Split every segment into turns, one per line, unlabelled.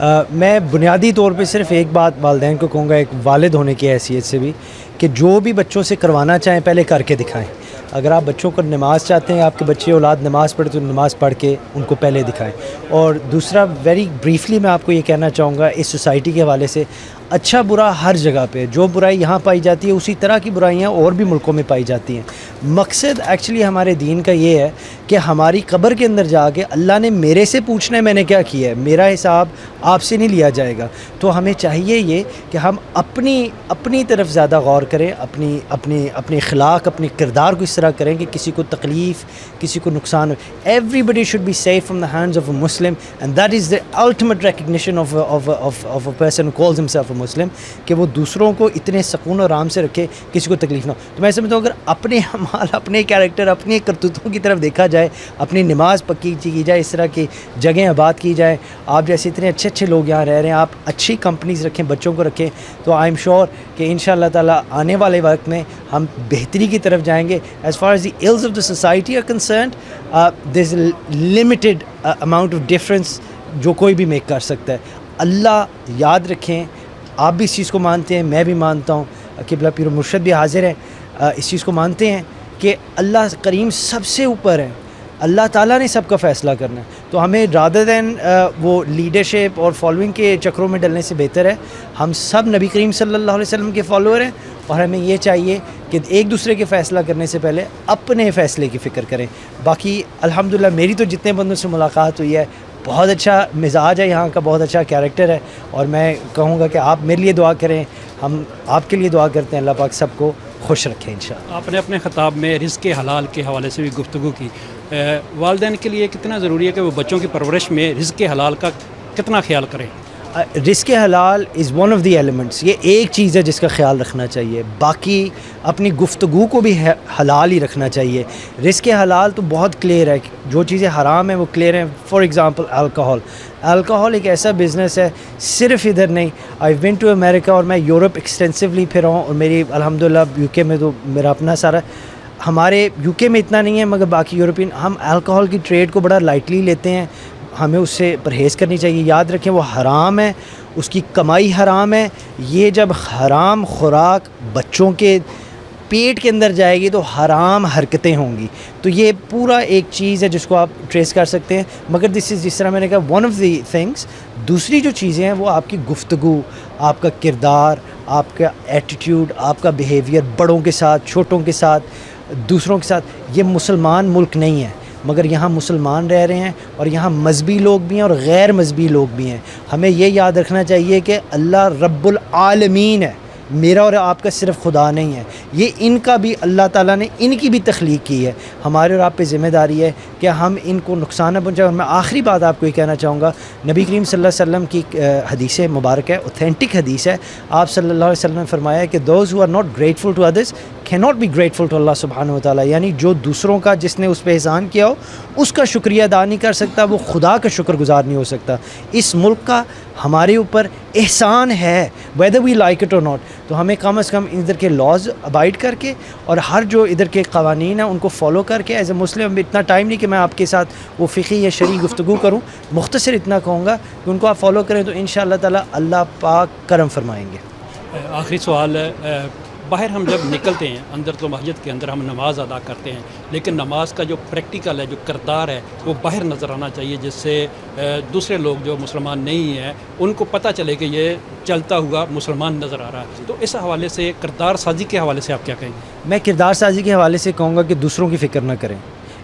میں بنیادی طور پہ صرف ایک بات والدین کو کہوں گا، ایک والد ہونے کی حیثیت سے بھی، کہ جو بھی بچوں سے کروانا چاہیں پہلے کر کے دکھائیں۔ اگر آپ بچوں کو نماز چاہتے ہیں، آپ کے بچے اولاد نماز پڑھے تو نماز پڑھ کے ان کو پہلے دکھائیں۔ اور دوسرا ویری بریفلی میں آپ کو یہ کہنا چاہوں گا اس سوسائٹی کے حوالے سے، اچھا برا ہر جگہ پہ، جو برائی یہاں پائی جاتی ہے اسی طرح کی برائیاں اور بھی ملکوں میں پائی جاتی ہیں۔ مقصد ایکچولی ہمارے دین کا یہ ہے کہ ہماری قبر کے اندر جا کے اللہ نے میرے سے پوچھنا ہے میں نے کیا کیا ہے، میرا حساب آپ سے نہیں لیا جائے گا۔ تو ہمیں چاہیے یہ کہ ہم اپنی طرف زیادہ غور کریں، اپنے اخلاق، اپنے کردار کو اس طرح کریں کہ کسی کو تکلیف، کسی کو نقصان ہو۔ Everybody should be safe from the hands of a Muslim, and that is the ultimate recognition of a person who calls himself a Muslim، کہ وہ دوسروں کو اتنے سکون اور آرام سے رکھے، کسی کو تکلیف نہ ہو۔ تو میں سمجھتا ہوں اگر اپنے اعمال، اپنے کیریکٹر، اپنی کرتوتوں کی طرف دیکھا جائے، اپنی نماز پکی کی جائے، اس طرح کی جگہیں آباد کی جائیں، آپ جیسے اتنے اچھے لوگ یہاں رہ رہے ہیں، آپ اچھی کمپنیز رکھیں، بچوں کو رکھیں، تو آئی ایم شیور کہ انشاءاللہ تعالیٰ آنے والے وقت میں ہم بہتری کی طرف جائیں گے۔ As far as the ills of the society are concerned, there's a limited amount of difference جو کوئی بھی میک کر سکتا ہے۔ اللہ یاد رکھیں، آپ بھی اس چیز کو مانتے ہیں، میں بھی مانتا ہوں، قبلہ پیر و مرشد بھی حاضر ہیں، اس چیز کو مانتے ہیں کہ اللہ کریم سب سے اوپر ہے، اللہ تعالیٰ نے سب کا فیصلہ کرنا ہے۔ تو ہمیں رادر دین وہ لیڈرشپ اور فالوئنگ کے چکروں میں ڈلنے سے بہتر ہے ہم سب نبی کریم صلی اللہ علیہ وسلم کے فالوور ہیں، اور ہمیں یہ چاہیے کہ ایک دوسرے کے فیصلہ کرنے سے پہلے اپنے فیصلے کی فکر کریں۔ باقی الحمدللہ میری تو جتنے بندوں سے ملاقات ہوئی ہے، بہت اچھا مزاج ہے یہاں کا، بہت اچھا کیریکٹر ہے، اور میں کہوں گا کہ آپ میرے لیے دعا کریں، ہم آپ کے لیے دعا کرتے ہیں، اللہ پاک سب کو خوش رکھیں انشاءاللہ۔
آپ نے اپنے خطاب میں رزق حلال کے حوالے سے بھی گفتگو کی۔ والدین کے لیے کتنا ضروری ہے کہ وہ بچوں کی پرورش میں رزق حلال کا کتنا خیال کریں؟
رزق حلال is one of the elements, یہ ایک چیز ہے جس کا خیال رکھنا چاہیے، باقی اپنی گفتگو کو بھی حلال ہی رکھنا چاہیے۔ رزق حلال تو بہت کلیئر ہے، جو چیزیں حرام ہیں وہ کلیئر ہیں۔ فار ایگزامپل الکوہول ایک ایسا بزنس ہے، صرف ادھر نہیں، آئی بین ٹو امریکہ، اور میں یورپ ایکسٹینسولی پھرا ہوں، اور میری الحمدللہ یو کے میں تو میرا اپنا سارا، ہمارے یو کے میں اتنا نہیں ہے مگر باقی یورپین، ہم الکوہول کی ٹریڈ کو بڑا لائٹلی لیتے ہیں، ہمیں اس سے پرہیز کرنی چاہیے۔ یاد رکھیں وہ حرام ہے، اس کی کمائی حرام ہے۔ یہ جب حرام خوراک بچوں کے پیٹ کے اندر جائے گی تو حرام حرکتیں ہوں گی، تو یہ پورا ایک چیز ہے جس کو آپ ٹریس کر سکتے ہیں۔ مگر دس از، جس طرح میں نے کہا، ون آف دی تھنگس۔ دوسری جو چیزیں ہیں وہ آپ کی گفتگو، آپ کا کردار، آپ کا ایٹیٹیوڈ، آپ کا بیہیویئر، بڑوں کے ساتھ، چھوٹوں کے ساتھ، دوسروں کے ساتھ۔ یہ مسلمان ملک نہیں ہے، مگر یہاں مسلمان رہ رہے ہیں، اور یہاں مذہبی لوگ بھی ہیں اور غیر مذہبی لوگ بھی ہیں۔ ہمیں یہ یاد رکھنا چاہیے کہ اللہ رب العالمین ہے، میرا اور آپ کا صرف خدا نہیں ہے، یہ ان کا بھی اللہ تعالیٰ نے ان کی بھی تخلیق کی ہے۔ ہمارے اور آپ پہ ذمہ داری ہے کہ ہم ان کو نقصان نہ پہنچائیں۔ اور میں آخری بات آپ کو یہ کہنا چاہوں گا، نبی کریم صلی اللہ علیہ وسلم کی حدیث مبارک ہے، اوتھینٹک حدیث ہے۔ آپ صلی اللہ علیہ وسلم نے فرمایا کہ those who are not grateful to others cannot be grateful to Allah سبحانہ و تعالیٰ، یعنی جو دوسروں کا، جس نے اس پہ احسان کیا ہو، اس کا شکریہ ادا نہیں کر سکتا، وہ خدا کا شکر گزار نہیں ہو سکتا۔ اس ملک کا ہمارے اوپر احسان ہے، whether we like it or not، تو ہمیں کم از کم ادھر کے لاز ابائڈ کر کے، اور ہر جو ادھر کے قوانین ہیں ان کو فالو کر کے، ایز اے مسلم اتنا ٹائم نہیں کہ میں آپ کے ساتھ وہ فقہی یا شرعی گفتگو کروں، مختصر اتنا کہوں گا کہ ان کو آپ فالو کریں تو انشاءاللہ تعالیٰ اللہ پاک کرم فرمائیں گے۔
آخری سوال ہے، باہر ہم جب نکلتے ہیں، اندر تو مسجد کے اندر ہم نماز ادا کرتے ہیں، لیکن نماز کا جو پریکٹیکل ہے، جو کردار ہے، وہ باہر نظر آنا چاہیے، جس سے دوسرے لوگ جو مسلمان نہیں ہیں ان کو پتہ چلے کہ یہ چلتا ہوا مسلمان نظر آ رہا ہے۔ تو اس حوالے سے، کردار سازی کے حوالے سے آپ کیا کہیں گے؟
میں کردار سازی کے حوالے سے کہوں گا کہ دوسروں کی فکر نہ کریں۔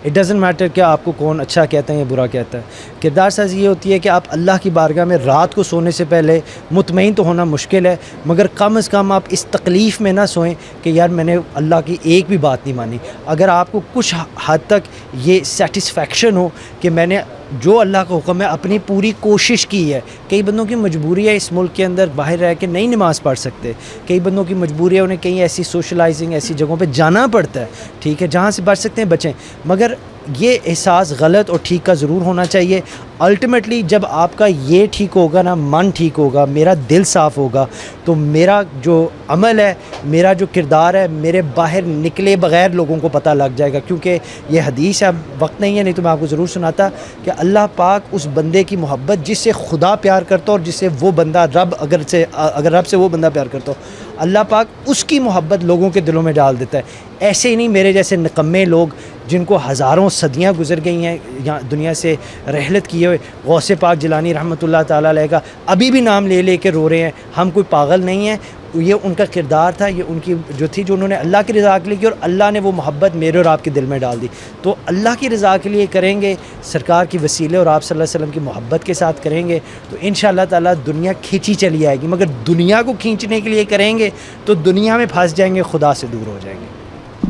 اٹ ڈزنٹ میٹر کہ آپ کو کون اچھا کہتا ہے یا برا کہتا ہے۔ کردار سازی یہ ہوتی ہے کہ آپ اللہ کی بارگاہ میں رات کو سونے سے پہلے مطمئن تو ہونا مشکل ہے، مگر کم از کم آپ اس تکلیف میں نہ سوئیں کہ یار میں نے اللہ کی ایک بھی بات نہیں مانی۔ اگر آپ کو کچھ حد تک یہ سیٹسفیکشن ہو کہ میں نے جو اللہ کا حکم ہے اپنی پوری کوشش کی ہے۔ کئی بندوں کی مجبوری ہے اس ملک کے اندر باہر رہ کے نہیں نماز پڑھ سکتے، کئی بندوں کی مجبوری ہے انہیں کہیں ایسی سوشلائزنگ، ایسی جگہوں پہ جانا پڑتا ہے، ٹھیک ہے، جہاں سے بچ سکتے ہیں بچیں، مگر یہ احساس غلط اور ٹھیک کا ضرور ہونا چاہیے. الٹیمیٹلی جب آپ کا یہ ٹھیک ہوگا نا, من ٹھیک ہوگا, میرا دل صاف ہوگا, تو میرا جو عمل ہے, میرا جو کردار ہے, میرے باہر نکلے بغیر لوگوں کو پتہ لگ جائے گا. کیونکہ یہ حدیث ہے, اب وقت نہیں ہے نہیں تو میں آپ کو ضرور سناتا, کہ اللہ پاک اس بندے کی محبت جس سے خدا پیار کرتا ہو اور جس سے وہ بندہ اگر رب سے وہ بندہ پیار کرتا ہو, اللہ پاک اس کی محبت لوگوں کے دلوں میں ڈال دیتا ہے. ایسے ہی نہیں میرے جیسے نکمے لوگ جن کو ہزاروں صدیاں گزر گئی ہیں یہاں دنیا سے رحلت کیے ہوئے, غوث پاک جیلانی رحمۃ اللہ تعالیٰ علیہ کا ابھی بھی نام لے لے کے رو رہے ہیں. ہم کوئی پاگل نہیں ہیں, یہ ان کا کردار تھا, یہ ان کی جو تھی, جو انہوں نے اللہ کی رضا کے لیے کی, اور اللہ نے وہ محبت میرے اور آپ کے دل میں ڈال دی. تو اللہ کی رضا کے لیے کریں گے, سرکار کی وسیلے اور آپ صلی اللہ علیہ وسلم کی محبت کے ساتھ کریں گے, تو انشاءاللہ تعالیٰ دنیا کھینچی چلی آئے گی. مگر دنیا کو کھینچنے کے لیے کریں گے تو دنیا میں پھنس جائیں گے, خدا سے دور ہو جائیں گے.